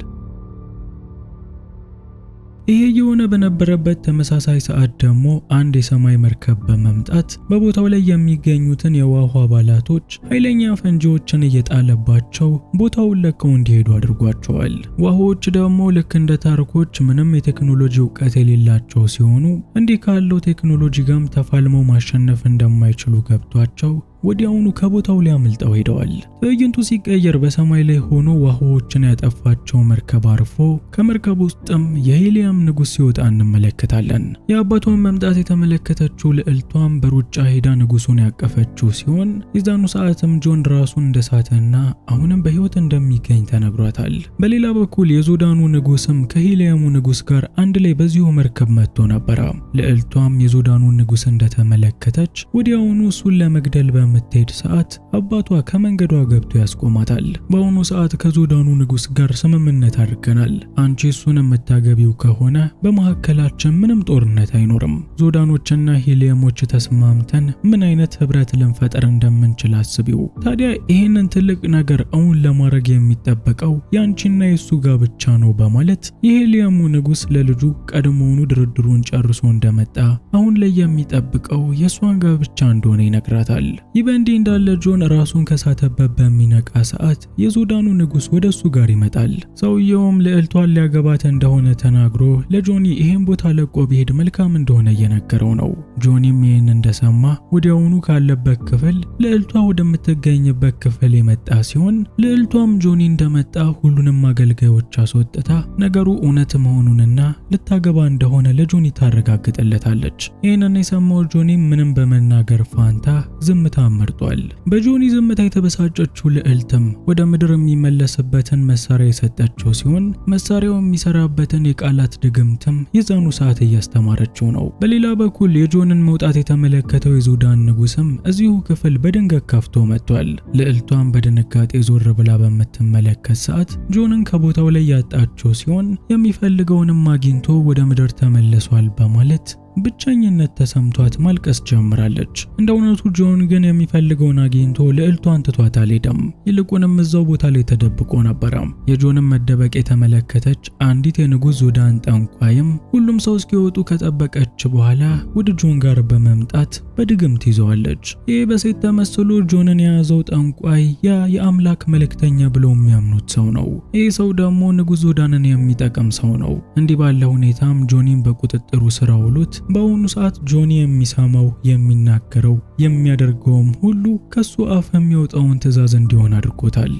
ይሄ የሆነ በነበረበት ተመሳሳይ ሰዓት ደግሞ አንድ የሰማይ መርከብ በመምጣት በቦታው ላይ የሚገኙትን የውሃው አባላቶች ኃይለኛ ፈንጂዎችን እየጣለባቸው ቦታውን ለቀው እንዲሄዱ አድርጓቸዋል። ውሃዎች ደግሞ ልክ እንደ ታርኮች ምንም የቴክኖሎጂ እውቀት የሌላቸው ሲሆኑ እንዲህ ካለው ቴክኖሎጂ ጋርም ተፋልመው ማሸነፍ እንደማይችሉ ገብቷቸው ወዲያውኑ ከቦታው ሊያመልጠው ሄደዋል። ትዕይንቱ ሲቀየር በሰማይ ላይ ሆኖ ውሃዎችን ያጠፋቸው መርከብ አርፎ ከመርከብ ውስጥም የሄሊየም ንጉስ ሲወጣ እንመለከታለን። የአባቷን መምጣት የተመለከተችው ልዕልቷም በሩጫ ሄዳ ንጉሱን ያቀፈችው ሲሆን የዛኑ ሰዓትም ጆን ራሱን እንደሳተና አሁንም በህይወት እንደሚገኝ ተነግሯታል። በሌላ በኩል የዞዳኑ ንጉስም ከሄሊየሙ ንጉስ ጋር አንድ ላይ በዚሁ መርከብ መጥቶ ነበረ። ልዕልቷም የዞዳኑ ንጉስ እንደተመለከተች ወዲያውኑ እሱን ለመግደል በምትሄድ ሰዓት አባቷ ከመንገዷ ገብቶ ያስቆማታል። በአሁኑ ሰዓት ከዞዳኑ ንጉስ ጋር ስምምነት አድርገናል። አንቺ እሱን የምታገቢው ከሆነ በመካከላችን ምንም ጦርነት አይኖርም። ዞዳኖችና ሄሊየሞች ተስማምተን ምን አይነት ህብረት ልንፈጠር እንደምንችል አስቢው። ታዲያ ይህንን ትልቅ ነገር እውን ለማድረግ የሚጠበቀው ያንቺና የሱ ጋብቻ ነው በማለት የሄሊየሙ ንጉስ ለልጁ ቀድሞውኑ ድርድሩን ጨርሶ እንደመጣ አሁን ላይ የሚጠብቀው የሷን ጋብቻ እንደሆነ ይነግራታል። ይህ በእንዲህ እንዳለ ጆን ራሱን ከሳተበት በሚነቃ ሰዓት የዞዳኑ ንጉስ ወደሱ ጋር ይመጣል። ሰውየውም ልዕልቷን ሊያገባት እንደሆነ ተናግሮ ለጆኒ ይሄን ቦታ ለቆ ቢሄድ መልካም እንደሆነ እየነገረው ነው። ጆኒም ይህን እንደሰማ ወዲያውኑ ካለበት ክፍል ልዕልቷ ወደምትገኝበት ክፍል የመጣ ሲሆን ልዕልቷም ጆኒ እንደመጣ ሁሉንም አገልጋዮች አስወጥታ ነገሩ እውነት መሆኑንና ልታገባ እንደሆነ ለጆኒ ታረጋግጥለታለች። ይህንን የሰማው ጆኒ ምንም በመናገር ፋንታ ዝምታ መርጧል። በጆኒ ዝምታ የተበሳጨችው ልዕልትም ወደ ምድር የሚመለስበትን መሳሪያ የሰጠችው ሲሆን መሳሪያው የሚሰራበትን የቃላት ድግምትም የዛኑ ሰዓት እያስተማረችው ነው። በሌላ በኩል የጆንን መውጣት የተመለከተው የዞዳን ንጉስም እዚሁ ክፍል በድንገት ከፍቶ መጥቷል። ልዕልቷም በድንጋጤ ዞር ብላ በምትመለከት ሰዓት ጆንን ከቦታው ላይ ያጣችው ሲሆን የሚፈልገውንም አግኝቶ ወደ ምድር ተመልሷል በማለት ብቸኝነት ተሰምቷት ማልቀስ ጀምራለች። እንደ እውነቱ ጆን ግን የሚፈልገውን አግኝቶ ልዕልቷን ትቷት አልሄደም። ይልቁንም እዛው ቦታ ላይ ተደብቆ ነበረ። የጆንን መደበቅ የተመለከተች አንዲት የንጉስ ዞዳን ጠንቋይም ሁሉም ሰው እስኪወጡ ከጠበቀች በኋላ ወደ ጆን ጋር በመምጣት በድግምት ይዘዋለች። ይህ በሴት ተመስሎ ጆንን የያዘው ጠንቋይ ያ የአምላክ መልእክተኛ ብለው የሚያምኑት ሰው ነው። ይህ ሰው ደግሞ ንጉስ ዞዳንን የሚጠቅም ሰው ነው። እንዲህ ባለ ሁኔታም ጆኒን በቁጥጥሩ ስር አውሎት በአሁኑ ሰዓት ጆኒ የሚሰማው የሚናገረው የሚያደርገውም ሁሉ ከሱ አፍ የሚወጣውን ትዕዛዝ እንዲሆን አድርጎታል።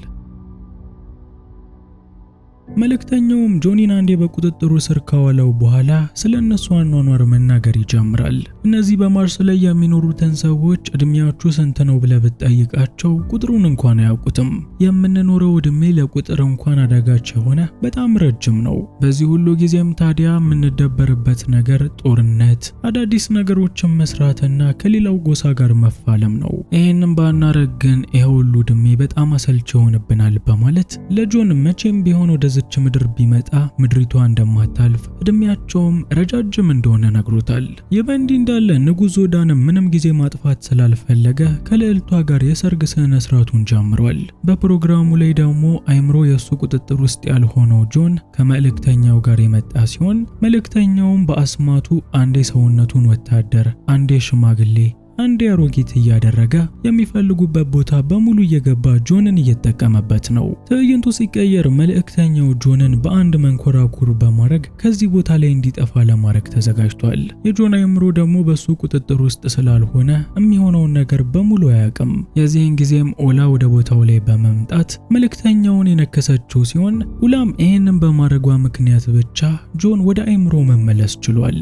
መልእክተኛውም ጆኒን አንዴ በቁጥጥሩ ስር ካዋለው በኋላ ስለነሱ አኗኗር መናገር ይጀምራል። እነዚህ በማርስ ላይ የሚኖሩትን ሰዎች እድሜያችሁ ስንት ነው ብለህ ብትጠይቃቸው ቁጥሩን እንኳን አያውቁትም። የምንኖረው እድሜ ለቁጥር እንኳን አዳጋች የሆነ በጣም ረጅም ነው። በዚህ ሁሉ ጊዜም ታዲያ የምንደበርበት ነገር ጦርነት፣ አዳዲስ ነገሮችን መስራትና ከሌላው ጎሳ ጋር መፋለም ነው። ይሄንን ባናረግ ግን ይሄ ሁሉ እድሜ በጣም አሰልች ይሆንብናል በማለት ለጆን መቼም ቢሆን ወደ ወደዚች ምድር ቢመጣ ምድሪቷ እንደማታልፍ እድሜያቸውም ረጃጅም እንደሆነ ነግሮታል። ይህ በእንዲህ እንዳለ ንጉሥ ዞዳንም ምንም ጊዜ ማጥፋት ስላልፈለገ ከልዕልቷ ጋር የሰርግ ስነ ስርዓቱን ጀምሯል። በፕሮግራሙ ላይ ደግሞ አይምሮ የሱ ቁጥጥር ውስጥ ያልሆነው ጆን ከመልእክተኛው ጋር የመጣ ሲሆን መልእክተኛውም በአስማቱ አንዴ ሰውነቱን ወታደር፣ አንዴ ሽማግሌ፣ አንዴ አሮጊት እያደረገ የሚፈልጉበት ቦታ በሙሉ እየገባ ጆንን እየተጠቀመበት ነው። ትዕይንቱ ሲቀየር መልእክተኛው ጆንን በአንድ መንኮራኩር በማድረግ ከዚህ ቦታ ላይ እንዲጠፋ ለማድረግ ተዘጋጅቷል። የጆን አይምሮ ደግሞ በሱ ቁጥጥር ውስጥ ስላልሆነ የሚሆነውን ነገር በሙሉ አያውቅም። የዚህን ጊዜም ኦላ ወደ ቦታው ላይ በመምጣት መልእክተኛውን የነከሰችው ሲሆን ኡላም ይህንን በማድረጓ ምክንያት ብቻ ጆን ወደ አይምሮ መመለስ ችሏል።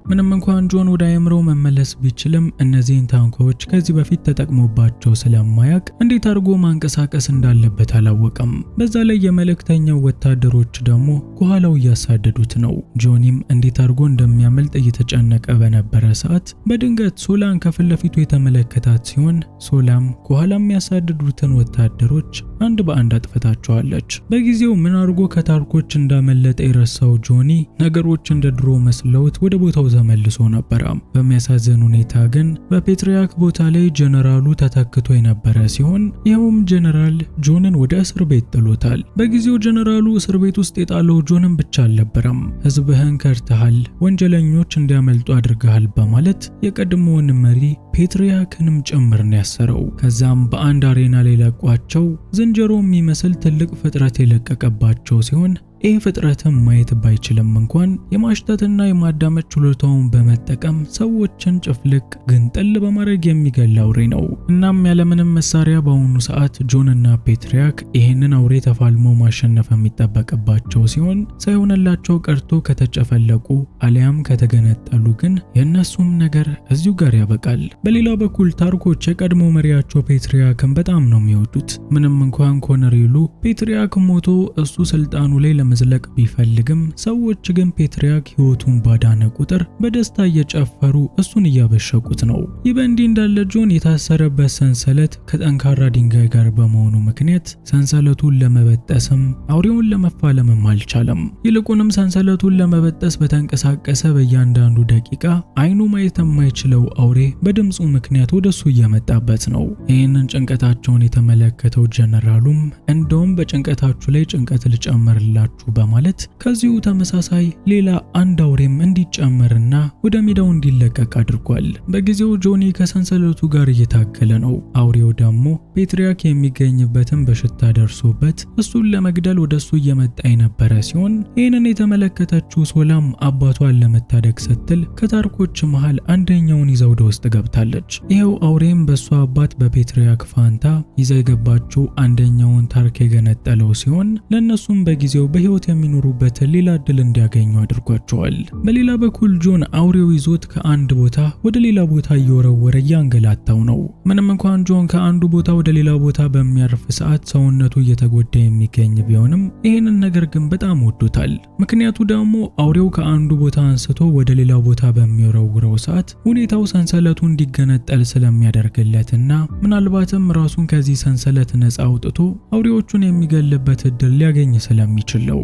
ምንም እንኳን ጆን ወደ አይምሮ መመለስ ቢችልም እነዚህን ታንኮች ከዚህ በፊት ተጠቅሞባቸው ስለማያውቅ እንዴት አድርጎ ማንቀሳቀስ እንዳለበት አላወቀም። በዛ ላይ የመልእክተኛው ወታደሮች ደግሞ ከኋላው እያሳደዱት ነው። ጆኒም እንዴት አድርጎ እንደሚያመልጥ እየተጨነቀ በነበረ ሰዓት በድንገት ሶላን ከፊት ለፊቱ የተመለከታት ሲሆን ሶላም ከኋላ የሚያሳድዱትን ወታደሮች አንድ በአንድ አጥፍታቸዋለች። በጊዜው ምን አድርጎ ከታርኮች እንዳመለጠ የረሳው ጆኒ ነገሮች እንደ ድሮ መስለውት ወደ ቦታው ተመልሶ ነበር። በሚያሳዝን ሁኔታ ግን በፔትሪያክ ቦታ ላይ ጀነራሉ ተተክቶ የነበረ ሲሆን ይኸውም ጀነራል ጆንን ወደ እስር ቤት ጥሎታል። በጊዜው ጀነራሉ እስር ቤት ውስጥ የጣለው ጆንን ብቻ አልነበረም፣ ህዝብህን ከርተሃል፣ ወንጀለኞች እንዲያመልጡ አድርገሃል በማለት የቀድሞውን መሪ ፔትሪያክንም ጭምር ነው ያሰረው። ከዛም በአንድ አሬና ላይ ለቋቸው ዝንጀሮ የሚመስል ትልቅ ፍጥረት የለቀቀባቸው ሲሆን ይህ ፍጥረትም ማየት ባይችልም እንኳን የማሽተትና የማዳመጥ ችሎታውን በመጠቀም ሰዎችን ጭፍልቅ ግንጥል በማድረግ የሚገል አውሬ ነው። እናም ያለምንም መሳሪያ በአሁኑ ሰዓት ጆንና ፔትሪያክ ይህንን አውሬ ተፋልሞ ማሸነፍ የሚጠበቅባቸው ሲሆን ሳይሆንላቸው ቀርቶ ከተጨፈለቁ አሊያም ከተገነጠሉ ግን የእነሱም ነገር እዚሁ ጋር ያበቃል። በሌላ በኩል ታርኮች የቀድሞ መሪያቸው ፔትሪያክን በጣም ነው የሚወዱት። ምንም እንኳን ኮሎኔሉ ፔትሪያክ ሞቶ እሱ ስልጣኑ ላይ መዝለቅ ቢፈልግም ሰዎች ግን ፔትሪያክ ህይወቱን ባዳነ ቁጥር በደስታ እየጨፈሩ እሱን እያበሸቁት ነው። ይህ በእንዲህ እንዳለ ጆን የታሰረበት ሰንሰለት ከጠንካራ ድንጋይ ጋር በመሆኑ ምክንያት ሰንሰለቱን ለመበጠስም አውሬውን ለመፋለምም አልቻለም። ይልቁንም ሰንሰለቱን ለመበጠስ በተንቀሳቀሰ በእያንዳንዱ ደቂቃ አይኑ ማየት የማይችለው አውሬ በድምፁ ምክንያት ወደሱ እየመጣበት ነው። ይህንን ጭንቀታቸውን የተመለከተው ጀነራሉም እንደውም በጭንቀታችሁ ላይ ጭንቀት ልጨምርላችሁ በማለት ከዚሁ ተመሳሳይ ሌላ አንድ አውሬም እንዲጨመርና ወደ ሜዳው እንዲለቀቅ አድርጓል። በጊዜው ጆኒ ከሰንሰለቱ ጋር እየታገለ ነው። አውሬው ደግሞ ፔትሪያክ የሚገኝበትን በሽታ ደርሶበት እሱን ለመግደል ወደሱ እየመጣ የነበረ ሲሆን ይህንን የተመለከተችው ሶላም አባቷን ለመታደግ ስትል ከታርኮች መሃል አንደኛውን ይዛ ወደ ውስጥ ገብታለች። ይኸው አውሬም በሷ አባት በፔትሪያክ ፋንታ ይዛ የገባችው አንደኛውን ታርክ የገነጠለው ሲሆን ለነሱም በጊዜው በህይወት የሚኖሩበት ሌላ እድል እንዲያገኙ አድርጓቸዋል። በሌላ በኩል ጆን አውሬው ይዞት ከአንድ ቦታ ወደ ሌላ ቦታ እየወረወረ እያንገላታው ነው። ምንም እንኳን ጆን ከአንዱ ቦታ ወደ ሌላ ቦታ በሚያርፍ ሰዓት ሰውነቱ እየተጎዳ የሚገኝ ቢሆንም ይህንን ነገር ግን በጣም ወዶታል። ምክንያቱ ደግሞ አውሬው ከአንዱ ቦታ አንስቶ ወደ ሌላ ቦታ በሚወረውረው ሰዓት ሁኔታው ሰንሰለቱ እንዲገነጠል ስለሚያደርግለትና ምናልባትም ራሱን ከዚህ ሰንሰለት ነፃ አውጥቶ አውሬዎቹን የሚገልበት እድል ሊያገኝ ስለሚችል ነው።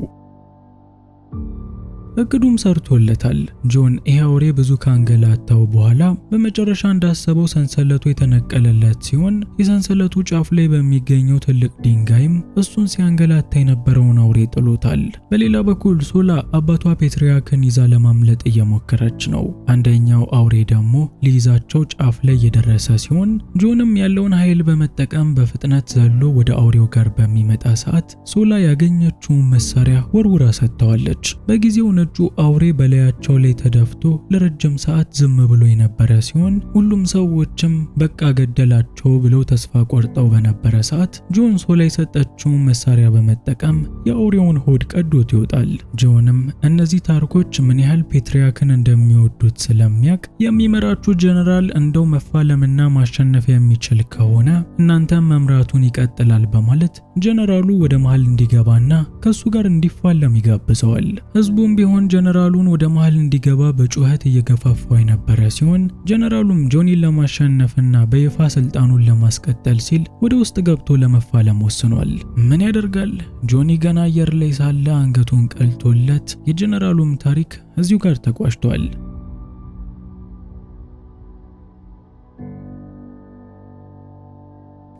እቅዱም ሰርቶለታል። ጆን ይሄ አውሬ ብዙ ካንገላታው በኋላ በመጨረሻ እንዳሰበው ሰንሰለቱ የተነቀለለት ሲሆን የሰንሰለቱ ጫፍ ላይ በሚገኘው ትልቅ ድንጋይም እሱን ሲያንገላታ የነበረውን አውሬ ጥሎታል። በሌላ በኩል ሶላ አባቷ ፔትሪያክን ይዛ ለማምለጥ እየሞከረች ነው። አንደኛው አውሬ ደግሞ ሊይዛቸው ጫፍ ላይ የደረሰ ሲሆን ጆንም ያለውን ኃይል በመጠቀም በፍጥነት ዘሎ ወደ አውሬው ጋር በሚመጣ ሰዓት ሶላ ያገኘችውን መሳሪያ ወርውራ ሰጥተዋለች። በጊዜው ነጩ አውሬ በላያቸው ላይ ተደፍቶ ለረጅም ሰዓት ዝም ብሎ የነበረ ሲሆን ሁሉም ሰዎችም በቃ ገደላቸው ብለው ተስፋ ቆርጠው በነበረ ሰዓት ጆን ሶላ የሰጠችውን መሳሪያ በመጠቀም የአውሬውን ሆድ ቀዶት ይወጣል። ጆንም እነዚህ ታርኮች ምን ያህል ፔትሪያክን እንደሚወዱት ስለሚያውቅ የሚመራችሁ ጀነራል እንደው መፋለምና ማሸነፍ የሚችል ከሆነ እናንተም መምራቱን ይቀጥላል በማለት ጀነራሉ ወደ መሃል እንዲገባና ከሱ ጋር እንዲፋለም ይጋብዘዋል። ህዝቡም ቢሆን ጀነራሉን ወደ መሃል እንዲገባ በጩኸት እየገፋፋው የነበረ ሲሆን ጀነራሉም ጆኒን ለማሸነፍና በይፋ ስልጣኑን ለማስቀጠል ሲል ወደ ውስጥ ገብቶ ለመፋለም ወስኗል። ምን ያደርጋል? ጆኒ ገና አየር ላይ ሳለ አንገቱን ቀልቶለት የጀነራሉም ታሪክ እዚሁ ጋር ተቋጭቷል።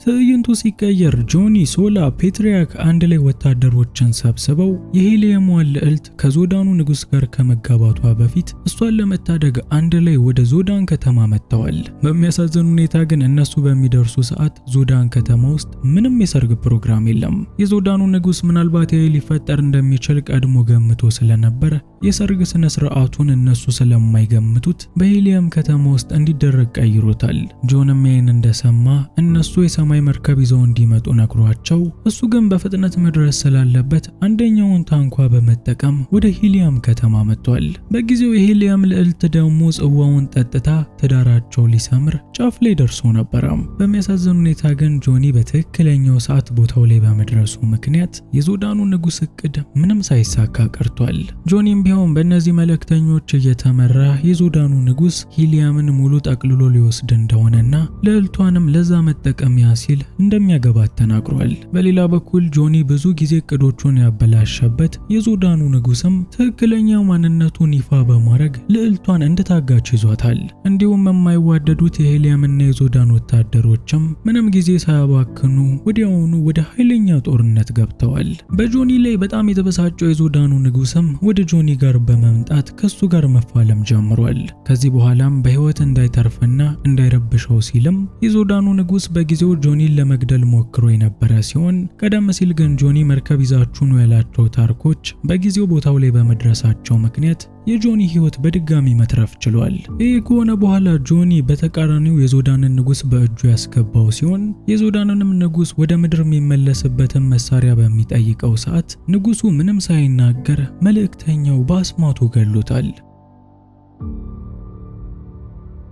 ትዕይንቱ ሲቀየር ጆኒ፣ ሶላ፣ ፔትሪያክ አንድ ላይ ወታደሮችን ሰብስበው የሄሊየሟን ልዕልት ከዞዳኑ ንጉስ ጋር ከመጋባቷ በፊት እሷን ለመታደግ አንድ ላይ ወደ ዞዳን ከተማ መጥተዋል። በሚያሳዝን ሁኔታ ግን እነሱ በሚደርሱ ሰዓት ዞዳን ከተማ ውስጥ ምንም የሰርግ ፕሮግራም የለም። የዞዳኑ ንጉስ ምናልባት ይሄ ሊፈጠር እንደሚችል ቀድሞ ገምቶ ስለነበር የሰርግ ስነ ስርዓቱን እነሱ ስለማይገምቱት በሄሊየም ከተማ ውስጥ እንዲደረግ ቀይሮታል። ጆንም ይሄን እንደሰማ እነሱ የሰማይ መርከብ ይዘው እንዲመጡ ነግሯቸው እሱ ግን በፍጥነት መድረስ ስላለበት አንደኛውን ታንኳ በመጠቀም ወደ ሄሊየም ከተማ መጥቷል። በጊዜው የሄሊየም ልዕልት ደግሞ ጽዋውን ጠጥታ ትዳራቸው ሊሰምር ጫፍ ላይ ደርሶ ነበር። በሚያሳዝን ሁኔታ ግን ጆኒ በትክክለኛው ሰዓት ቦታው ላይ በመድረሱ ምክንያት የዞዳኑ ንጉስ እቅድ ምንም ሳይሳካ ቀርቷል። ጆኒም ቢሆን በእነዚህ መልእክተኞች እየተመራ የዞዳኑ ንጉስ ሄሊየምን ሙሉ ጠቅልሎ ሊወስድ እንደሆነና ልዕልቷንም ለዛ መጠቀሚያ ሲል እንደሚያገባት ተናግሯል። በሌላ በኩል ጆኒ ብዙ ጊዜ እቅዶቹን ያበላሸበት የዞዳኑ ንጉስም ትክክለኛ ማንነቱን ይፋ በማድረግ ልዕልቷን እንደታጋች ይዟታል። እንዲሁም የማይዋደዱት የሄሊየምና የዞዳን ወታደሮችም ምንም ጊዜ ሳያባክኑ ወዲያውኑ ወደ ኃይለኛ ጦርነት ገብተዋል። በጆኒ ላይ በጣም የተበሳጨው የዞዳኑ ንጉስም ወደ ጆኒ ጋር በመምጣት ከሱ ጋር መፋለም ጀምሯል። ከዚህ በኋላም በህይወት እንዳይተርፍና እንዳይረብሸው ሲልም የዞዳኑ ንጉስ በጊዜው ጆኒን ለመግደል ሞክሮ የነበረ ሲሆን ቀደም ሲል ግን ጆኒ መርከብ ይዛችሁ ነው ያላቸው ታርኮች በጊዜው ቦታው ላይ በመድረሳቸው ምክንያት የጆኒ ህይወት በድጋሚ መትረፍ ችሏል። ይህ ከሆነ በኋላ ጆኒ በተቃራኒው የዞዳንን ንጉስ በእጁ ያስገባው ሲሆን የዞዳንንም ንጉስ ወደ ምድር የሚመለስበትን መሳሪያ በሚጠይቀው ሰዓት ንጉሱ ምንም ሳይናገር መልእክተኛው በአስማቱ ገሎታል።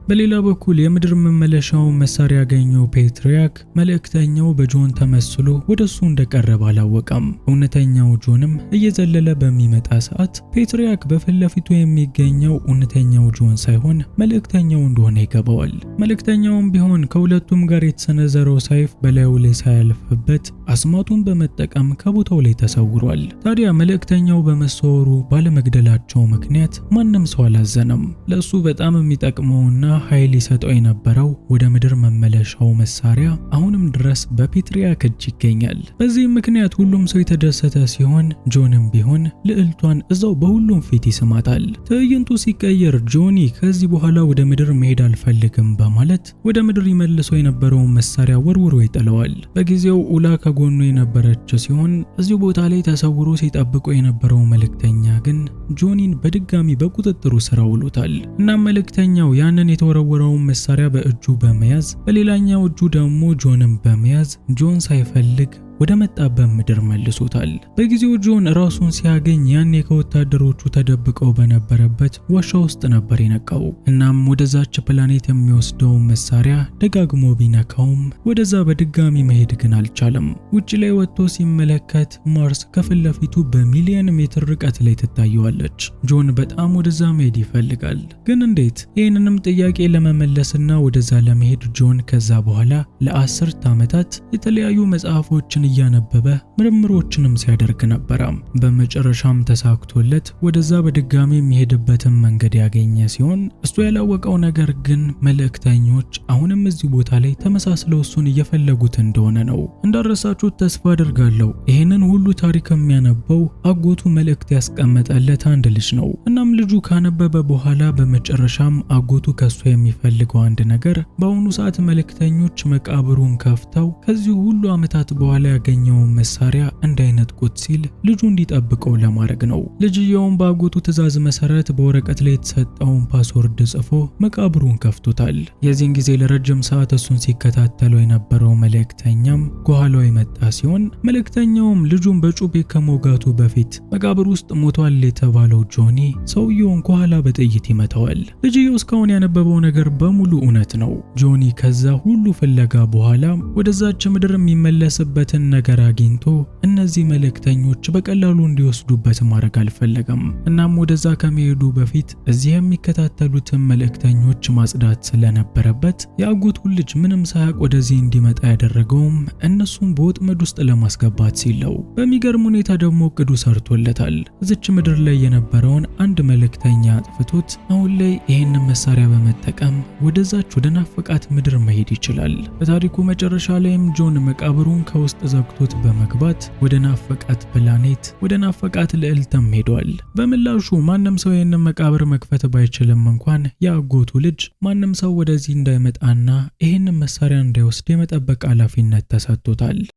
በሌላ በኩል የምድር መመለሻው መሳሪያ ያገኘው ፔትሪያክ መልእክተኛው በጆን ተመስሎ ወደሱ እንደቀረበ አላወቀም። እውነተኛው ጆንም እየዘለለ በሚመጣ ሰዓት ፔትሪያክ በፊት ለፊቱ የሚገኘው እውነተኛው ጆን ሳይሆን መልእክተኛው እንደሆነ ይገባዋል። መልእክተኛውም ቢሆን ከሁለቱም ጋር የተሰነዘረው ሰይፍ በላዩ ላይ ሳያልፍበት አስማቱን በመጠቀም ከቦታው ላይ ተሰውሯል። ታዲያ መልእክተኛው በመሰወሩ ባለመግደላቸው ምክንያት ማንም ሰው አላዘነም። ለሱ በጣም የሚጠቅመውና ኃይል ይሰጠው የነበረው ወደ ምድር መመለሻው መሳሪያ አሁንም ድረስ በፔትሪያክ እጅ ይገኛል። በዚህ ምክንያት ሁሉም ሰው የተደሰተ ሲሆን ጆንም ቢሆን ልዕልቷን እዛው በሁሉም ፊት ይስማታል። ትዕይንቱ ሲቀየር ጆኒ ከዚህ በኋላ ወደ ምድር መሄድ አልፈልግም በማለት ወደ ምድር ይመልሰው የነበረውን መሳሪያ ወርውሮ ይጥለዋል። በጊዜው ኡላ ከጎኑ የነበረች ሲሆን እዚሁ ቦታ ላይ ተሰውሮ ሲጠብቆ የነበረው መልእክተኛ ግን ጆኒን በድጋሚ በቁጥጥሩ ስር አውሎታል። እናም መልእክተኛው ያንን የተወረወረውን መሳሪያ በእጁ በመያዝ በሌላኛው እጁ ደግሞ ጆንን በመያዝ ጆን ሳይፈልግ ወደ መጣበት ምድር መልሶታል። በጊዜው ጆን ራሱን ሲያገኝ ያኔ ከወታደሮቹ ተደብቀው በነበረበት ዋሻ ውስጥ ነበር የነቃው። እናም ወደዛች ፕላኔት የሚወስደው መሳሪያ ደጋግሞ ቢነካውም ወደዛ በድጋሚ መሄድ ግን አልቻለም። ውጭ ላይ ወጥቶ ሲመለከት ማርስ ከፊት ለፊቱ በሚሊዮን ሜትር ርቀት ላይ ትታየዋለች። ጆን በጣም ወደዛ መሄድ ይፈልጋል፣ ግን እንዴት? ይህንንም ጥያቄ ለመመለስና ወደዛ ለመሄድ ጆን ከዛ በኋላ ለ10 ዓመታት የተለያዩ መጽሐፎችን እያነበበ ምርምሮችንም ሲያደርግ ነበር። በመጨረሻም ተሳክቶለት ወደዛ በድጋሚ የሚሄድበትን መንገድ ያገኘ ሲሆን እሱ ያላወቀው ነገር ግን መልእክተኞች አሁንም እዚህ ቦታ ላይ ተመሳስለው እሱን እየፈለጉት እንደሆነ ነው። እንዳረሳችሁት ተስፋ አደርጋለሁ። ይሄንን ሁሉ ታሪክ የሚያነበው አጎቱ መልእክት ያስቀመጠለት አንድ ልጅ ነው። እናም ልጁ ካነበበ በኋላ በመጨረሻም አጎቱ ከሱ የሚፈልገው አንድ ነገር በአሁኑ ሰዓት መልእክተኞች መቃብሩን ከፍተው ከዚህ ሁሉ ዓመታት በኋላ ያገኘውን መሳሪያ እንዳይነጥቁት ሲል ልጁ እንዲጠብቀው ለማድረግ ነው። ልጅየውም በአጎቱ ትዕዛዝ መሰረት በወረቀት ላይ የተሰጠውን ፓስወርድ ጽፎ መቃብሩን ከፍቶታል። የዚህን ጊዜ ለረጅም ሰዓት እሱን ሲከታተለው የነበረው መልእክተኛም ከኋላው የመጣ ሲሆን መልእክተኛውም ልጁን በጩቤ ከመውጋቱ በፊት መቃብር ውስጥ ሞቷል የተባለው ጆኒ ሰውየውን ከኋላ በጥይት ይመታዋል። ልጅየው እስካሁን ያነበበው ነገር በሙሉ እውነት ነው። ጆኒ ከዛ ሁሉ ፍለጋ በኋላ ወደዛች ምድር የሚመለስበትን የሚፈልጉትን ነገር አግኝቶ እነዚህ መልእክተኞች በቀላሉ እንዲወስዱበት ማድረግ አልፈለገም። እናም ወደዛ ከመሄዱ በፊት እዚህ የሚከታተሉትን መልእክተኞች ማጽዳት ስለነበረበት የአጎቱን ልጅ ምንም ሳያውቅ ወደዚህ እንዲመጣ ያደረገውም እነሱን በወጥመድ ውስጥ ለማስገባት ሲል ነው። በሚገርም ሁኔታ ደግሞ እቅዱ ሰርቶለታል። እዚች ምድር ላይ የነበረውን አንድ መልእክተኛ አጥፍቶት አሁን ላይ ይህንን መሳሪያ በመጠቀም ወደዛች ወደ ናፈቃት ምድር መሄድ ይችላል። በታሪኩ መጨረሻ ላይም ጆን መቃብሩን ከውስጥ ዘግቶት በመግባት ወደ ናፈቃት ፕላኔት ወደ ናፈቃት ልዕልትም ሄዷል። በምላሹ ማንም ሰው ይህንን መቃብር መክፈት ባይችልም እንኳን የአጎቱ ልጅ ማንም ሰው ወደዚህ እንዳይመጣና ይህንን መሳሪያ እንዳይወስድ የመጠበቅ ኃላፊነት ተሰጥቶታል።